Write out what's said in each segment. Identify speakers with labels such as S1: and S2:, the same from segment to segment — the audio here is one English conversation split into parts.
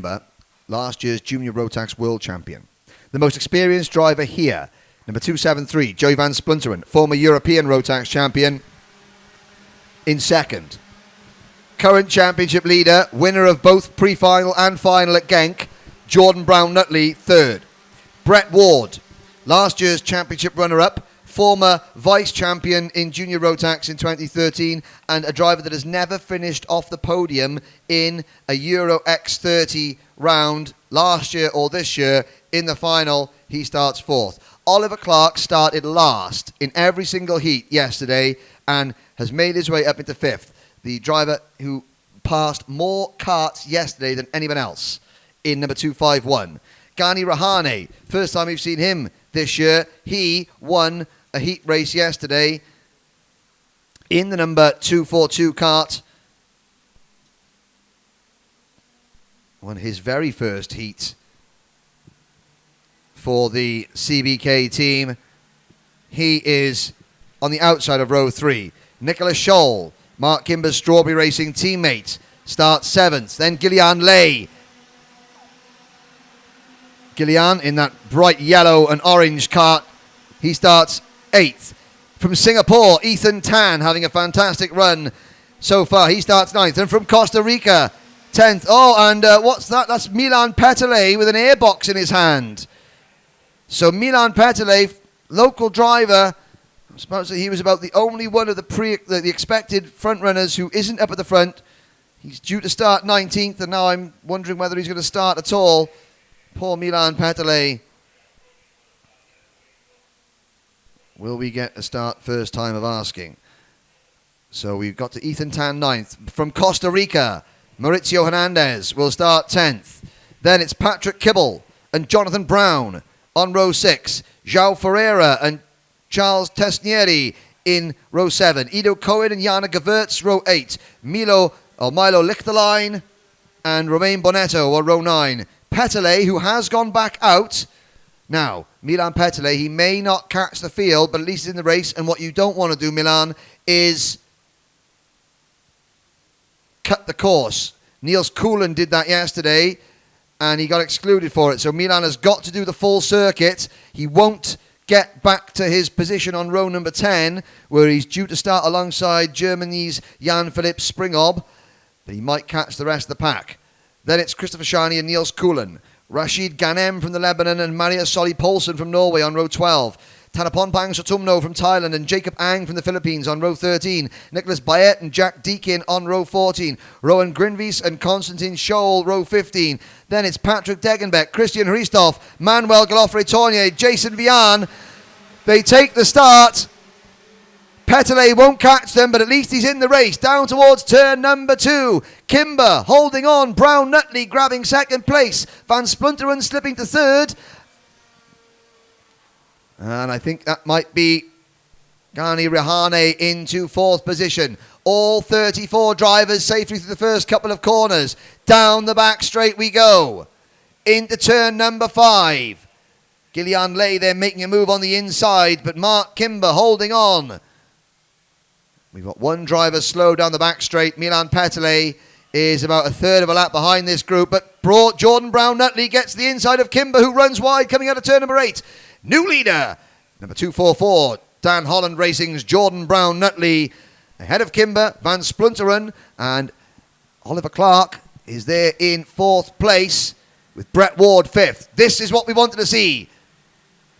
S1: Kimber, last year's Junior Rotax World Champion. The most experienced driver here, number 273, Joey van Splunteren, former European Rotax champion, in second. Current championship leader, winner of both pre-final and final at Genk, Jordan Brown-Nutley, third. Brett Ward, last year's championship runner-up, former vice champion in Junior Rotax in 2013, and a driver that has never finished off the podium in a Euro X30 round last year or this year. In the final, he starts fourth. Oliver Clark started last in every single heat yesterday and has made his way up into fifth. The driver who passed more karts yesterday than anyone else in number 251. Gani Rahane, first time we've seen him this year. He won a heat race yesterday in the number 242 kart. Won his very first heat for the CBK team. He is on the outside of row 3. Nicholas Scholl, Mark Kimber's Strawberry Racing teammate, starts 7th. Then Gillian Lay. Gillian in that bright yellow and orange kart. He starts 8th. From Singapore, Ethan Tan having a fantastic run so far. He starts 9th. And from Costa Rica, 10th. Oh, and what's that? That's Milan Petele with an airbox in his hand. So Milan Petele, local driver, I'm supposed to say he was about the only one of the expected front runners who isn't up at the front. He's due to start 19th, and now I'm wondering whether he's going to start at all. Poor Milan Petele. Will we get a start? First time of asking. So we've got to Ethan Tan 9th. From Costa Rica, Maurizio Hernandez will start 10th. Then it's Patrick Kibble and Jonathan Brown on row 6. João Ferreira and Charles Tesnieri in row 7. Ido Cohen and Jana Gewurz, row 8. Milo Lichterlein and Romain Bonetto on row 9. Petele, who has gone back out. Now, Milan Petele, he may not catch the field, but at least in the race. And what you don't want to do, Milan, is cut the course. Niels Coolen did that yesterday, and he got excluded for it. So Milan has got to do the full circuit. He won't get back to his position on row number 10, where he's due to start alongside Germany's Jan-Philipp Springhob, but he might catch the rest of the pack. Then it's Christopher Shani and Niels Coolen. Rashid Ghanem from the Lebanon and Maria Solly Poulsen from Norway on row 12. Tanaponpang Sotumno from Thailand and Jacob Ang from the Philippines on row 13. Nicholas Bayet and Jack Deakin on row 14. Rowan Grinvis and Konstantin Scholl, row 15. Then it's Patrick Degenbeck, Christian Hristoff, Manuel Galofre-Tournier, Jason Vian. They take the start. Petele won't catch them, but at least he's in the race. Down towards turn number 2. Kimber holding on. Brown Nutley grabbing second place. Van Splunteren slipping to third. And I think that might be Gani Rahane into fourth position. All 34 drivers safely through the first couple of corners. Down the back straight we go. Into turn number 5. Gillian Lay there making a move on the inside, but Mark Kimber holding on. We've got one driver slow down the back straight. Milan Petele is about a third of a lap behind this group, but Jordan Brown-Nutley gets the inside of Kimber, who runs wide coming out of turn number 8. New leader, number 244, Dan Holland Racing's Jordan Brown-Nutley, ahead of Kimber, Van Splunteren, and Oliver Clark is there in 4th place with Brett Ward 5th. This is what we wanted to see.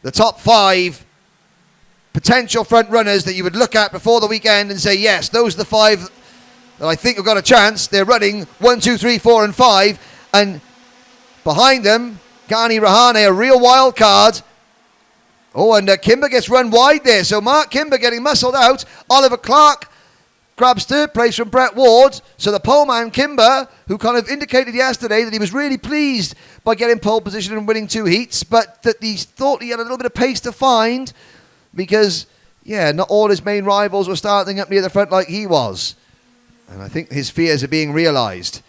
S1: The top 5 potential front runners that you would look at before the weekend and say, yes, those are the 5 that I think have got a chance. They're running 1, 2, 3, 4, and 5. And behind them, Gani Rahane, a real wild card. Oh, and Kimber gets run wide there. So Mark Kimber getting muscled out. Oliver Clark grabs 3rd place from Brett Ward. So the pole man Kimber, who kind of indicated yesterday that he was really pleased by getting pole position and winning 2 heats, but that he thought he had a little bit of pace to find, because, yeah, not all his main rivals were starting up near the front like he was. And I think his fears are being realised.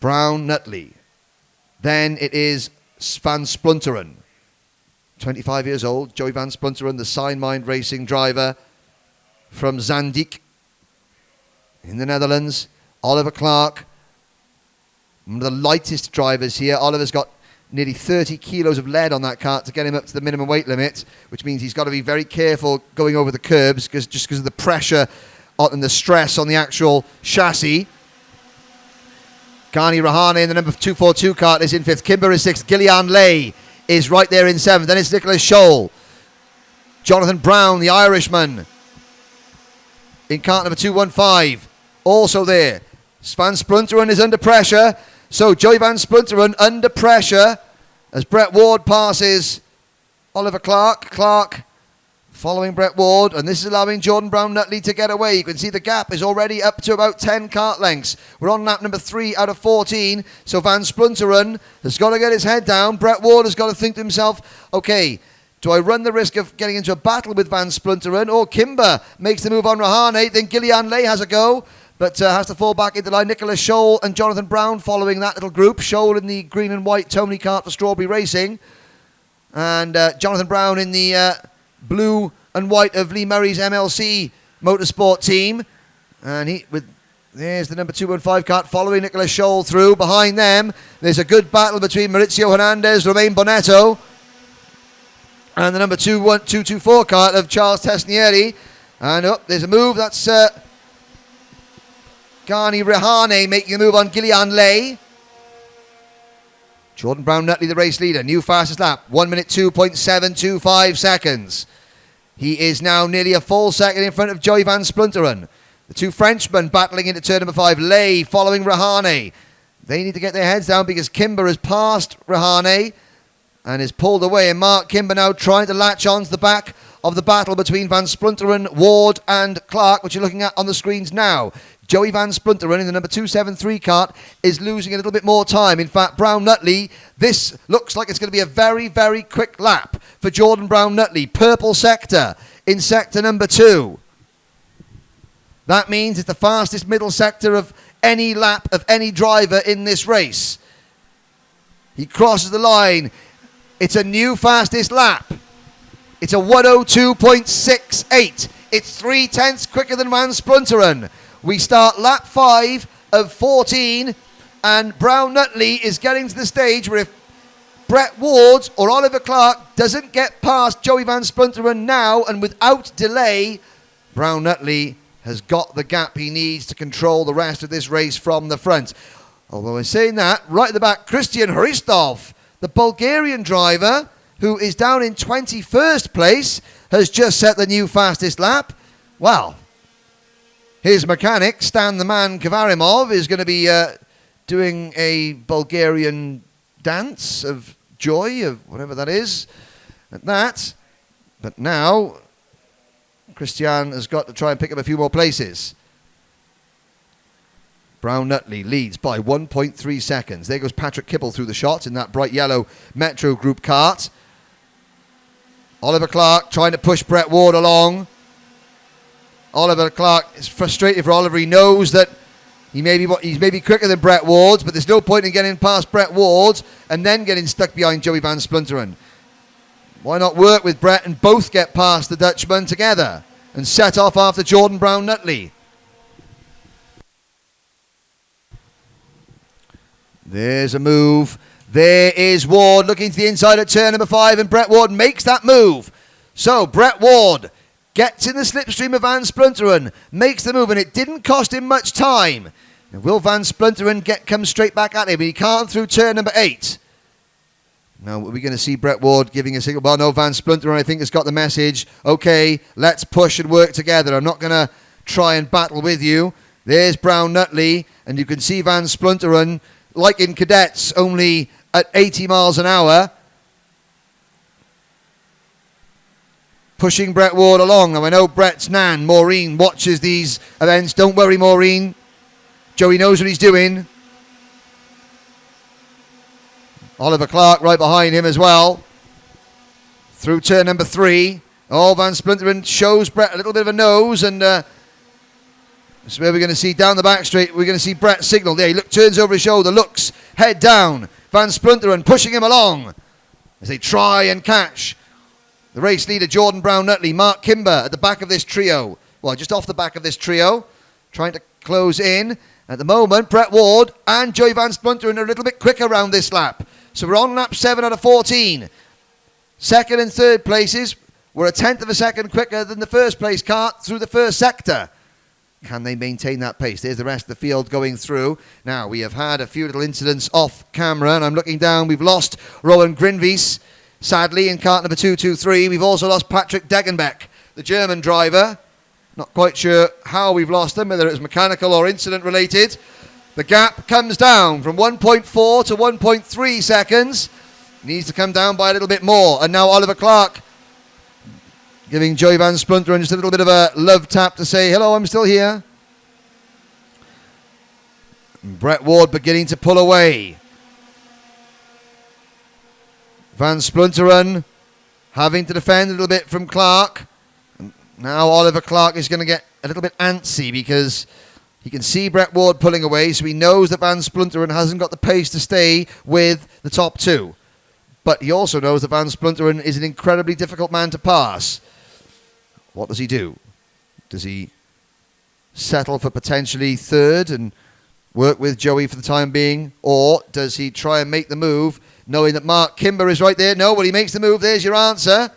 S1: Brown-Nutley. Then it is Van Splunteren. 25 years old, Joey Van Splunteren, the Signmind Racing driver from Zaandijk in the Netherlands. Oliver Clark One of the lightest drivers here. Oliver's got nearly 30 kilos of lead on that cart to get him up to the minimum weight limit, which means he's got to be very careful going over the curbs just because of the pressure and the stress on the actual chassis. Gani Rahane in the number 242 cart is in 5th. Kimber is 6th. Gillian Lay is right there in 7th. Then it's Nicholas Scholl. Jonathan Brown, the Irishman, in cart number 215. Also there. Van Splunteren is under pressure. So Joey Van Splunteren under pressure as Brett Ward passes Oliver Clark. Clark following Brett Ward, and this is allowing Jordan Brown-Nutley to get away. You can see the gap is already up to about 10 cart lengths. We're on lap number 3 out of 14, so Van Splunteren has got to get his head down. Brett Ward has got to think to himself, okay, do I run the risk of getting into a battle with Van Splunteren, or Kimber makes the move on Rahane, then Gillian Lay has a go, but has to fall back into line. Nicholas Scholl and Jonathan Brown following that little group. Scholl in the green and white Tony kart for Strawberry Racing, and Jonathan Brown in the blue and white of Lee Murray's MLC Motorsport team. And there's the number 215 kart following Nicholas Scholl through. Behind them, there's a good battle between Maurizio Hernandez, Romain Bonetto, and the number 224 kart of Charles Tesnieri. And there's a move. That's Gani Rahane making a move on Gillian Lay. Jordan Brown-Nutley, the race leader, new fastest lap, 1 minute 2.725 seconds. He is now nearly a full second in front of Joey Van Splunteren. The two Frenchmen battling into turn number 5. Lay following Rahane. They need to get their heads down because Kimber has passed Rahane and is pulled away. And Mark Kimber now trying to latch on to the back of the battle between Van Splunteren, Ward and Clark, which you're looking at on the screens now. Joey Van Splunteren in the number 273 kart is losing a little bit more time. In fact, Brown-Nutley, this looks like it's going to be a very, very quick lap for Jordan Brown-Nutley. Purple sector in sector number 2. That means it's the fastest middle sector of any lap of any driver in this race. He crosses the line. It's a new fastest lap. It's a 102.68. It's 3/10 quicker than Van Splunteren. We start lap 5 of 14, and Brown-Nutley is getting to the stage where if Brett Ward or Oliver Clark doesn't get past Joey Van Splunteren now and without delay, Brown-Nutley has got the gap he needs to control the rest of this race from the front. Although in saying that, right at the back, Christian Hristov, the Bulgarian driver, who is down in 21st place, has just set the new fastest lap. Well, his mechanic, Stan the Man Kavarimov, is going to be doing a Bulgarian dance of joy, of whatever that is, at that. But now, Christian has got to try and pick up a few more places. Brown-Nutley leads by 1.3 seconds. There goes Patrick Kibble through the shot in that bright yellow Metro Group kart. Oliver Clark trying to push Brett Ward along. Oliver Clark is frustrated for Oliver. He knows that he's maybe quicker than Brett Ward, but there's no point in getting past Brett Ward and then getting stuck behind Joey Van Splunteren. Why not work with Brett and both get past the Dutchman together and set off after Jordan Brown-Nutley? There's a move. There is Ward looking to the inside at turn number 5, and Brett Ward makes that move. So Brett Ward gets in the slipstream of Van Splunteren, makes the move, and it didn't cost him much time. And will Van Splunteren come straight back at him? He can't through turn number 8. Now, are we going to see Brett Ward giving a signal? Well, no, Van Splunteren, I think, has got the message. Okay, let's push and work together. I'm not going to try and battle with you. There's Brown-Nutley, and you can see Van Splunteren, like in cadets, only at 80 miles an hour, pushing Brett Ward along. Now, I know Brett's nan, Maureen, watches these events. Don't worry, Maureen. Joey knows what he's doing. Oliver Clark right behind him as well. Through turn number 3. Oh, Van Splunteren shows Brett a little bit of a nose, and this is where we're going to see down the back straight. We're going to see Brett signal there. He turns over his shoulder, looks, head down. Van Splunteren pushing him along as they try and catch the race leader, Jordan Brown-Nutley. Mark Kimber at the back of this trio. Well, just off the back of this trio, trying to close in. At the moment, Brett Ward and Joey Van Splunteren are a little bit quicker around this lap. So we're on lap 7 out of 14. Second and third places were a tenth of a second quicker than the first place kart through the first sector. Can they maintain that pace? There's the rest of the field going through. Now, we have had a few little incidents off camera, and I'm looking down. We've lost Rowan Grinvies, sadly, in kart number 223. We've also lost Patrick Degenbeck, the German driver. Not quite sure how we've lost him, whether it was mechanical or incident related. The gap comes down from 1.4 to 1.3 seconds. Needs to come down by a little bit more. And now Oliver Clark giving Joey Van Splunteren just a little bit of a love tap to say, hello, I'm still here. And Brett Ward beginning to pull away. Van Splunteren having to defend a little bit from Clark. And now Oliver Clark is going to get a little bit antsy because he can see Brett Ward pulling away, so he knows that Van Splunteren hasn't got the pace to stay with the top two. But he also knows that Van Splunteren is an incredibly difficult man to pass. What does he do? Does he settle for potentially third and work with Joey for the time being? Or does he try and make the move, knowing that Mark Kimber is right there? No, well, he makes the move. There's your answer.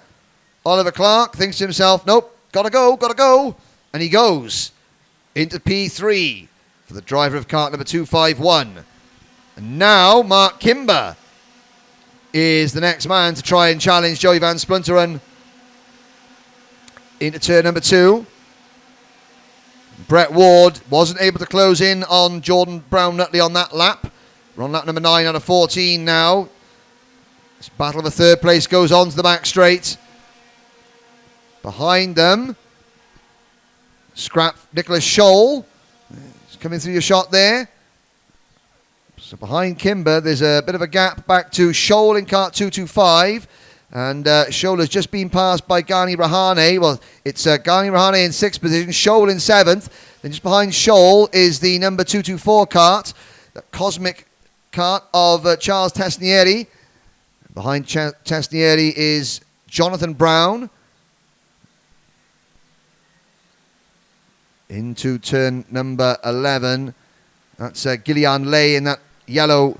S1: Oliver Clark thinks to himself, nope, gotta go. And he goes into P3 for the driver of kart number 251. And now Mark Kimber is the next man to try and challenge Joey Van Splunteren into turn number 2. Brett Ward wasn't able to close in on Jordan Brown-Nutley on that lap. We're on lap number 9 out of 14 now. This battle for third place goes on to the back straight. Behind them, Scrap Nicholas Scholl. He's coming through your shot there. So behind Kimber, there's a bit of a gap back to Scholl in kart 225. And Scholl has just been passed by Ghani Rahane. Well, it's Ghani Rahane in 6th position, Scholl in 7th. Then just behind Scholl is the number 224 kart, the cosmic kart of Charles Tesnieri. Behind Tesnieri is Jonathan Brown. Into turn number 11. That's Gillian Lay in that yellow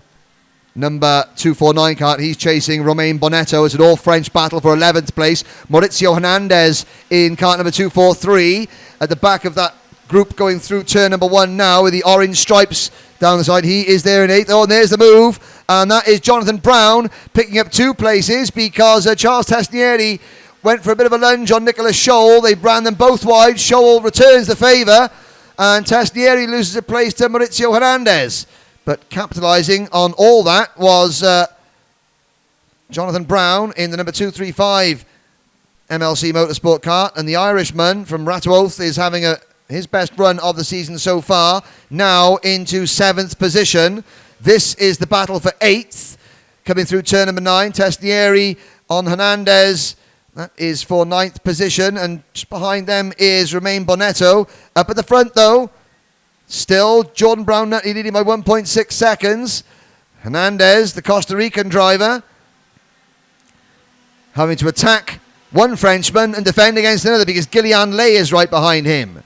S1: number 249 kart. He's chasing Romain Bonetto. It's an all-French battle for 11th place. Maurizio Hernandez in kart number 243. At the back of that group going through turn number 1 now with the orange stripes down the side. He is there in 8th. Oh, and there's the move. And that is Jonathan Brown picking up 2 places because Charles Tesnieri went for a bit of a lunge on Nicholas Scholl. They ran them both wide. Scholl returns the favour. And Tesnieri loses a place to Maurizio Hernandez. But capitalising on all that was Jonathan Brown in the number 235 MLC Motorsport kart. And the Irishman from Ratoath is having his best run of the season so far. Now into 7th position. This is the battle for 8th. Coming through turn number 9. Tesnieri on Hernandez. That is for 9th position. And just behind them is Romain Bonetto. Up at the front though, still Jordan Brown-Nutley leading by 1.6 seconds. Hernandez, the Costa Rican driver, having to attack one Frenchman and defend against another because Gillian Lay is right behind him.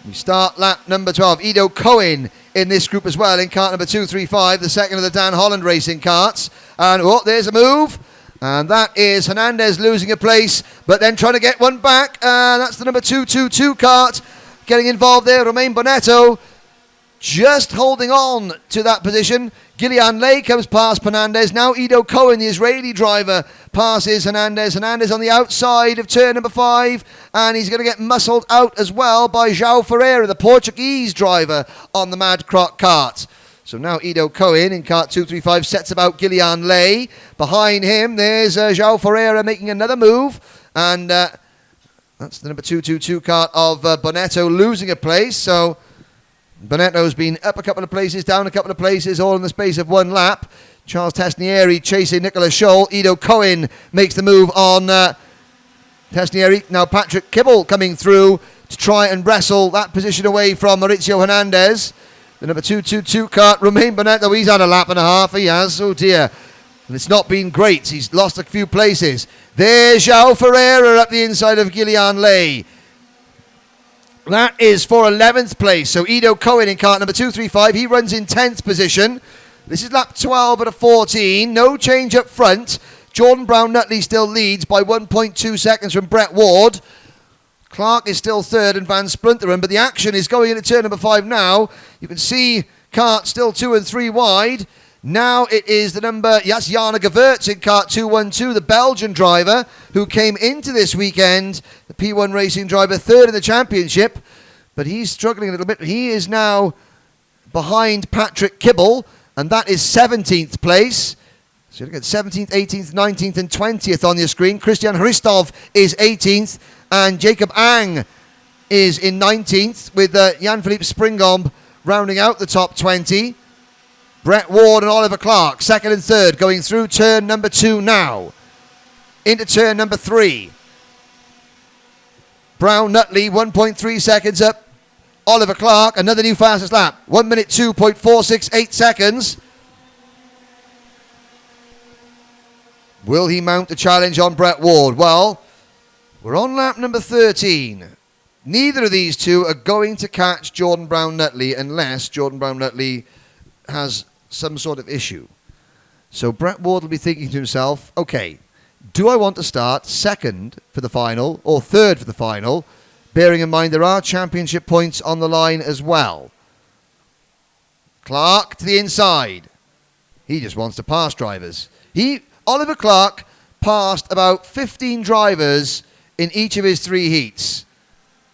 S1: We start lap number 12. Ido Cohen in this group as well in kart number 235, the second of the Dan Holland racing karts. And there's a move. And that is Hernandez losing a place, but then trying to get one back. That's the number 222 kart getting involved there. Romain Bonetto just holding on to that position. Gillian Lay comes past Hernandez. Now Ido Cohen, the Israeli driver, passes Hernandez. Hernandez on the outside of turn number 5. And he's going to get muscled out as well by João Ferreira, the Portuguese driver on the Mad Croc kart. So now Ido Cohen in kart 235 sets about Gillian Lay. Behind him, there's João Ferreira making another move. And that's the number 222 kart of Bonetto losing a place. So Bonetto's been up a couple of places, down a couple of places, all in the space of one lap. Charles Tesnieri chasing Nicholas Scholl. Ido Cohen makes the move on Tesnieri. Now Patrick Kibble coming through to try and wrestle that position away from Maurizio Hernandez. The number 222 kart, Romain Bonetto, he's had a lap and a half, he has, oh dear. And it's not been great, he's lost a few places. There's João Ferreira up the inside of Gillian Lay. That is for 11th place. So Edo Cohen in cart number 235. He runs in 10th position. This is lap 12 at a 14. No change up front. Jordan Brown-Nutley still leads by 1.2 seconds from Brett Ward. Clark is still third and Van Splinteren, but the action is going into turn number 5 now. You can see cart still 2 and 3 wide. Now it is the number, yes, Jana Geverts in cart 212, the Belgian driver who came into this weekend, the P1 Racing driver, third in the championship, but he's struggling a little bit. He is now behind Patrick Kibble, and that is 17th place. So you look at 17th, 18th, 19th, and 20th on your screen. Christian Hristov is 18th, and Jacob Ang is in 19th, with Jan-Philippe Springomb rounding out the top 20. Brett Ward and Oliver Clark, second and third, going through turn number 2 now. Into turn number 3. Brown-Nutley, 1.3 seconds up. Oliver Clark, another new fastest lap. 1 minute 2.468 seconds. Will he mount the challenge on Brett Ward? Well, we're on lap number 13. Neither of these two are going to catch Jordan Brown-Nutley unless Jordan Brown-Nutley has some sort of issue. So Brett Ward will be thinking to himself, okay, do I want to start second for the final or third for the final, bearing in mind there are championship points on the line as well. Clark to the inside. He just wants to pass drivers. Oliver Clark passed about 15 drivers in each of his 3 heats.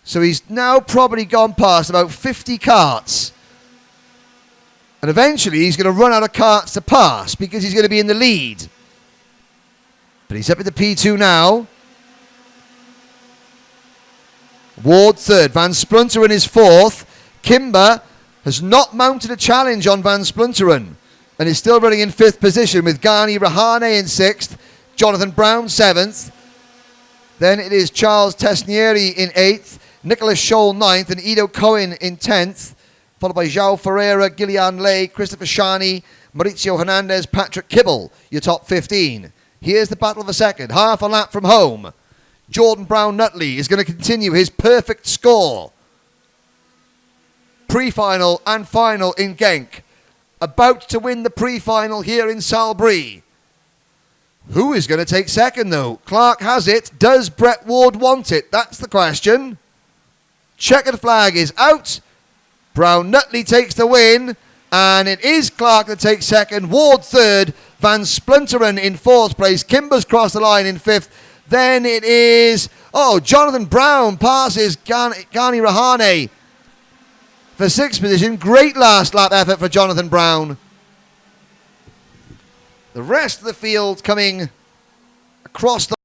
S1: So he's now probably gone past about 50 karts. And eventually he's going to run out of karts to pass because he's going to be in the lead. But he's up at the P2 now. Ward third. Van Splinteren is fourth. Kimber has not mounted a challenge on Van Splinteren and is still running in 5th position with Gani Rahane in 6th. Jonathan Brown 7th. Then it is Charles Tesnieri in 8th. Nicholas Scholl 9th and Edo Cohen in 10th. Followed by João Ferreira, Gillian Lay, Christopher Shani, Mauricio Hernandez, Patrick Kibble, your top 15. Here's the battle of a second. Half a lap from home. Jordan Brown-Nutley is going to continue his perfect score. Pre-final and final in Genk. About to win the pre-final here in Salbris. Who is going to take second, though? Clark has it. Does Brett Ward want it? That's the question. Checkered flag is out. Brown-Nutley takes the win, and it is Clark that takes second, Ward third, Van Splinteren in 4th place, Kimber's crossed the line in 5th, then it is, Jonathan Brown passes Gani Rahane for 6th position. Great last lap effort for Jonathan Brown. The rest of the field coming across the